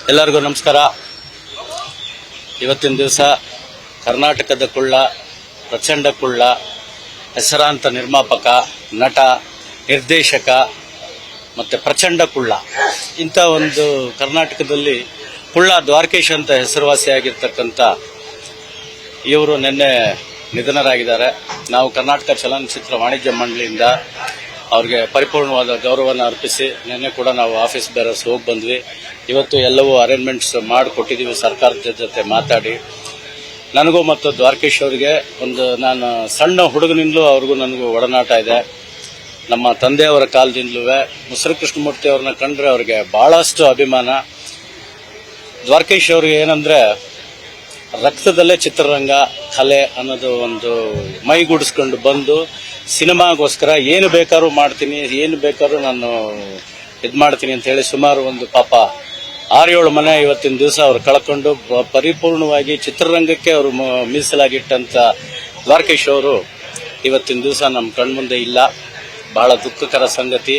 ಎಲ್ಲರಿಗೂ ನಮಸ್ಕಾರ. ಇವತ್ತಿನ ದಿವಸ ಕರ್ನಾಟಕದ ಕುಳ್ಳ, ಪ್ರಚಂಡ ಕುಳ್ಳ, ಹೆಸರಾಂತ ನಿರ್ಮಾಪಕ, ನಟ, ನಿರ್ದೇಶಕ ಮತ್ತು ಪ್ರಚಂಡ ಕುಳ್ಳ, ಇಂಥ ಒಂದು ಕರ್ನಾಟಕದಲ್ಲಿ ಕುಳ್ಳ ದ್ವಾರಕೀಶ್ ಅಂತ ಹೆಸರುವಾಸಿಯಾಗಿರ್ತಕ್ಕಂಥ ಇವರು ನಿನ್ನೆ ನಿಧನರಾಗಿದ್ದಾರೆ. ನಾವು ಕರ್ನಾಟಕ ಚಲನಚಿತ್ರ ವಾಣಿಜ್ಯ ಮಂಡಳಿಯಿಂದ ಅವ್ರಿಗೆ ಪರಿಪೂರ್ಣವಾದ ಗೌರವವನ್ನು ಅರ್ಪಿಸಿ ನಿನ್ನೆ ಕೂಡ ನಾವು ಆಫೀಸ್ ಬೇರರ್ಸ್ ಹೋಗಿ ಬಂದ್ವಿ. ಇವತ್ತು ಎಲ್ಲವೂ ಅರೇಂಜ್ಮೆಂಟ್ಸ್ ಮಾಡಿಕೊಟ್ಟಿದ್ದೀವಿ. ಸರ್ಕಾರದ ಜೊತೆ ಮಾತಾಡಿ ನನಗೂ ಮತ್ತು ದ್ವಾರಕೀಶ್ ಅವರಿಗೆ ನಾನು ಸಣ್ಣ ಹುಡುಗನಿಂದಲೂ ಅವ್ರಿಗೂ ನನಗೂ ಒಡನಾಟ ಇದೆ. ನಮ್ಮ ತಂದೆಯವರ ಕಾಲದಿಂದಲೂ ಮುಸರಿ ಕೃಷ್ಣಮೂರ್ತಿ ಅವ್ರನ್ನ ಕಂಡ್ರೆ ಅವ್ರಿಗೆ ಬಹಳಷ್ಟು ಅಭಿಮಾನ. ದ್ವಾರಕೀಶ್ ಅವ್ರಿಗೆ ಏನಂದ್ರೆ ರಕ್ತದಲ್ಲೇ ಚಿತ್ರರಂಗ ಕಲೆ ಅನ್ನೋದು ಒಂದು ಮೈಗೂಡಿಸ್ಕೊಂಡು ಬಂದು ಸಿನಿಮಾಗೋಸ್ಕರ ಏನು ಬೇಕಾದ್ರೂ ಮಾಡ್ತೀನಿ, ಏನು ಬೇಕಾದ್ರೂ ನಾನು ಮಾಡ್ತೀನಿ ಅಂತ ಹೇಳಿ ಸುಮಾರು ಒಂದು ಪಾಪ 6-7 ಮನೆ ಇವತ್ತಿನ ದಿವಸ ಅವ್ರು ಕಳ್ಕೊಂಡು ಪರಿಪೂರ್ಣವಾಗಿ ಚಿತ್ರರಂಗಕ್ಕೆ ಅವರು ಮೀಸಲಾಗಿಟ್ಟಂತ ದ್ವಾರಕೀಶ್ ಅವರು ಇವತ್ತಿನ ದಿವಸ ನಮ್ಮ ಕಣ್ಮುಂದೆ ಇಲ್ಲ. ಬಹಳ ದುಃಖಕರ ಸಂಗತಿ.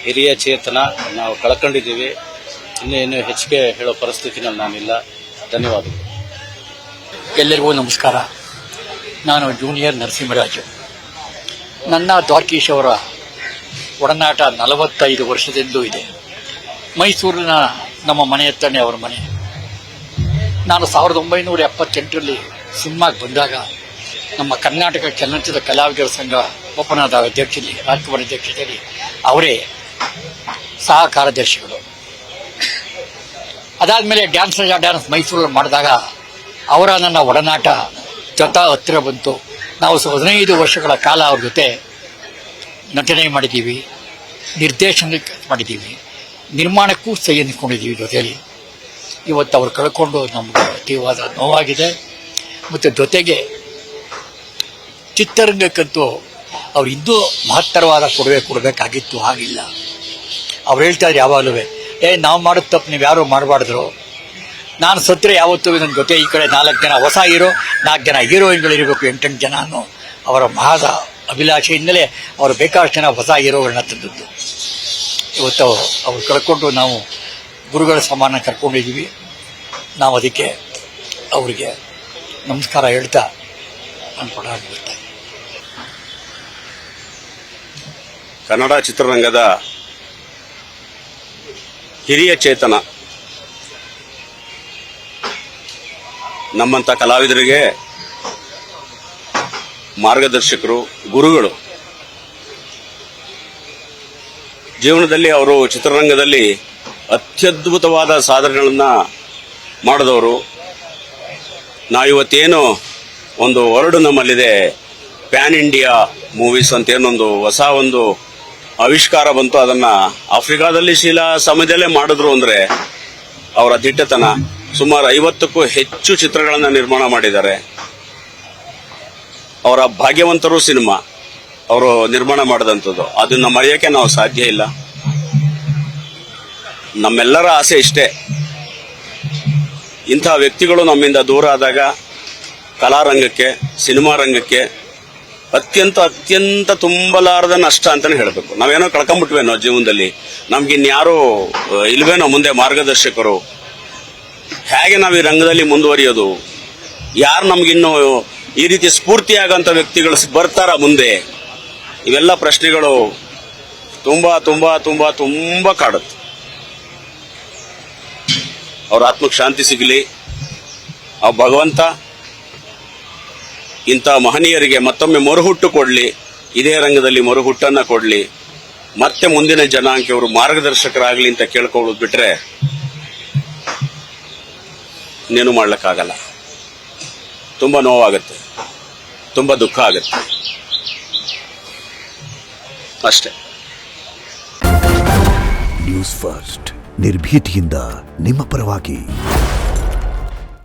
ಹಿರಿಯ ಚೇತನ ನಾವು ಕಳ್ಕೊಂಡಿದ್ದೀವಿ. ಇನ್ನೇನು ಹೆಚ್ಚಿಗೆ ಹೇಳೋ ಪರಿಸ್ಥಿತಿನಲ್ಲಿ ನಾನಿಲ್ಲ. ಧನ್ಯವಾದಗಳು. ಎಲ್ಲರಿಗೂ ನಮಸ್ಕಾರ. ನಾನು ಜೂನಿಯರ್ ನರಸಿಂಹರಾಜು. ನನ್ನ ದ್ವಾರಕೀಶ್ ಅವರ ಒಡನಾಟ 45 ವರ್ಷದಿಂದಲೂ ಇದೆ. ಮೈಸೂರಿನ ನಮ್ಮ ಮನೆ ಹತ್ರನೇ ಅವರ ಮನೆ. ನಾನು 1978ರಲ್ಲಿ ಸಿನಿಮಾಗೆ ಬಂದಾಗ ನಮ್ಮ ಕರ್ನಾಟಕ ಚಲನಚಿತ್ರ ಕಲಾವಿದರ ಸಂಘ ಒಪ್ಪನಾದ ಅಧ್ಯಕ್ಷರಲ್ಲಿ, ರಾಜ್ಕುಮಾರ್ ಅಧ್ಯಕ್ಷತೆಯಲ್ಲಿ ಅವರೇ ಸಹ ಕಾರ್ಯದರ್ಶಿಗಳು. ಅದಾದಮೇಲೆ ಡ್ಯಾನ್ಸ್ ಮೈಸೂರಲ್ಲಿ ಮಾಡಿದಾಗ ಅವರ ನನ್ನ ಒಡನಾಟ ಹತ್ತಿರ ಬಂತು. ನಾವು 15 ವರ್ಷಗಳ ಕಾಲ ಅವ್ರ ಜೊತೆ ನಟನೆ ಮಾಡಿದ್ದೀವಿ, ನಿರ್ದೇಶನ ಮಾಡಿದ್ದೀವಿ, ನಿರ್ಮಾಣಕ್ಕೂ ಸಹಿ ಅಂದ್ಕೊಂಡಿದ್ದೀವಿ ಜೊತೆಯಲ್ಲಿ. ಇವತ್ತು ಅವ್ರು ಕಳ್ಕೊಂಡು ನಮಗೆ ಅತೀವಾದ ನೋವಾಗಿದೆ. ಮತ್ತು ಜೊತೆಗೆ ಚಿತ್ರರಂಗಕ್ಕಂತೂ ಅವ್ರು ಇನ್ನೂ ಮಹತ್ತರವಾದ ಕೊಡುಗೆ ಕೊಡಬೇಕಾಗಿತ್ತು, ಆಗಿಲ್ಲ. ಅವ್ರು ಹೇಳ್ತಾರೆ ಯಾವಾಗಲೂ, ನಾವು ಮಾಡೋದು ತಪ್ಪು ನೀವು ಯಾರು ಮಾಡಬಾರ್ದ್ರು. ನಾನು ಸತ್ತರೆ ಯಾವತ್ತೂ ನನ್ನ ಜೊತೆ ಈ ಕಡೆ 4 ಜನ ಹೊಸ ಹೀರೋ, 4 ಜನ ಹೀರೋಯಿನ್ಗಳಿರಬೇಕು, 8 ಜನ ಅನ್ನೋ ಅವರ ಮಹಾದ ಅಭಿಲಾಷೆಯಿಂದಲೇ ಅವರು ಬೇಕಾದಷ್ಟು ಜನ ಹೊಸ ಹೀರೋಗಳನ್ನ ತಂದದ್ದು. ಇವತ್ತು ಅವ್ರು ಕಳ್ಕೊಂಡು ನಾವು ಗುರುಗಳ ಸಮಾನ ಕರ್ಕೊಂಡಿದ್ದೀವಿ. ನಾವು ಅದಕ್ಕೆ ಅವರಿಗೆ ನಮಸ್ಕಾರ ಹೇಳ್ತಾ ನಾನು ಕೊಡಾಡ್ಬಿಡ್ತೇನೆ. ಕನ್ನಡ ಚಿತ್ರರಂಗದ ಹಿರಿಯ ಚೇತನ, ನಮ್ಮಂಥ ಕಲಾವಿದರಿಗೆ ಮಾರ್ಗದರ್ಶಕರು, ಗುರುಗಳು. ಜೀವನದಲ್ಲಿ ಅವರು ಚಿತ್ರರಂಗದಲ್ಲಿ ಅತ್ಯದ್ಭುತವಾದ ಸಾಧನೆಗಳನ್ನು ಮಾಡಿದವರು. ನಾವಿವತ್ತೇನು ಒಂದು ವರ್ಡ್ ನಮ್ಮಲ್ಲಿದೆ, ಪ್ಯಾನ್ ಇಂಡಿಯಾ ಮೂವೀಸ್ ಅಂತ ಏನೊಂದು ಹೊಸ ಒಂದು ಆವಿಷ್ಕಾರ ಬಂತು. ಅದನ್ನ ಆಫ್ರಿಕಾದಲ್ಲಿ ಶೀಲಾ ಸಮಯದಲ್ಲೇ ಮಾಡಿದ್ರು ಅಂದ್ರೆ ಅವರ ದಿಟ್ಟತನ. ಸುಮಾರು 50ಕ್ಕೂ ಹೆಚ್ಚು ಚಿತ್ರಗಳನ್ನು ನಿರ್ಮಾಣ ಮಾಡಿದ್ದಾರೆ. ಅವರ ಭಾಗ್ಯವಂತರು ಸಿನಿಮಾ ಅವರು ನಿರ್ಮಾಣ ಮಾಡಿದಂಥದ್ದು, ಅದನ್ನ ಮರೆಯೋಕೆ ನಾವು ಸಾಧ್ಯ ಇಲ್ಲ. ನಮ್ಮೆಲ್ಲರ ಆಸೆ ಇಷ್ಟೇ, ಇಂಥ ವ್ಯಕ್ತಿಗಳು ನಮ್ಮಿಂದ ದೂರ ಆದಾಗ ಕಲಾರಂಗಕ್ಕೆ, ಸಿನಿಮಾ ರಂಗಕ್ಕೆ ಅತ್ಯಂತ ತುಂಬಲಾರದ ನಷ್ಟ ಅಂತಾನೆ ಹೇಳಬೇಕು. ನಾವೇನೋ ಕಳ್ಕೊಂಡ್ಬಿಟ್ವೇನೋ ಜೀವನದಲ್ಲಿ, ನಮ್ಗಿನ್ಯಾರು ಇಲ್ವೇನೋ ಮುಂದೆ ಮಾರ್ಗದರ್ಶಕರು, ಹೇಗೆ ನಾವು ಈ ರಂಗದಲ್ಲಿ ಮುಂದುವರಿಯೋದು, ಯಾರು ನಮ್ಗಿನ್ನು ಈ ರೀತಿ ಸ್ಫೂರ್ತಿಯಾಗಂತ ವ್ಯಕ್ತಿಗಳು ಬರ್ತಾರ ಮುಂದೆ, ಇವೆಲ್ಲ ಪ್ರಶ್ನೆಗಳು ತುಂಬಾ ತುಂಬಾ ತುಂಬಾ ತುಂಬಾ ಕಾಡುತ್ತೆ. ಅವ್ರ ಆತ್ಮಕ್ಕೆ ಶಾಂತಿ ಸಿಗಲಿ. ಆ ಭಗವಂತ ಇಂಥ ಮಹನೀಯರಿಗೆ ಮತ್ತೊಮ್ಮೆ ಮರುಹುಟ್ಟು ಕೊಡ್ಲಿ, ಇದೇ ರಂಗದಲ್ಲಿ ಮರುಹುಟ್ಟನ್ನ ಕೊಡ್ಲಿ, ಮತ್ತೆ ಮುಂದಿನ ಜನಾಂಗಕ್ಕೆ ಅವರು ಮಾರ್ಗದರ್ಶಕರಾಗ್ಲಿ ಅಂತ ಕೇಳ್ಕೊಳ್ಳೋದು ಬಿಟ್ರೆ ಇನ್ನೇನು ಮಾಡ್ಲಿಕ್ಕಾಗಲ್ಲ. ತುಂಬಾ ನೋವಾಗುತ್ತೆ, ತುಂಬಾ ದುಃಖ ಆಗುತ್ತೆ ಅಷ್ಟೇ. ನ್ಯೂಸ್ ಫಸ್ಟ್, ನಿರ್ಭೀತಿಯಿಂದ ನಿಮ್ಮ ಪರವಾಗಿ.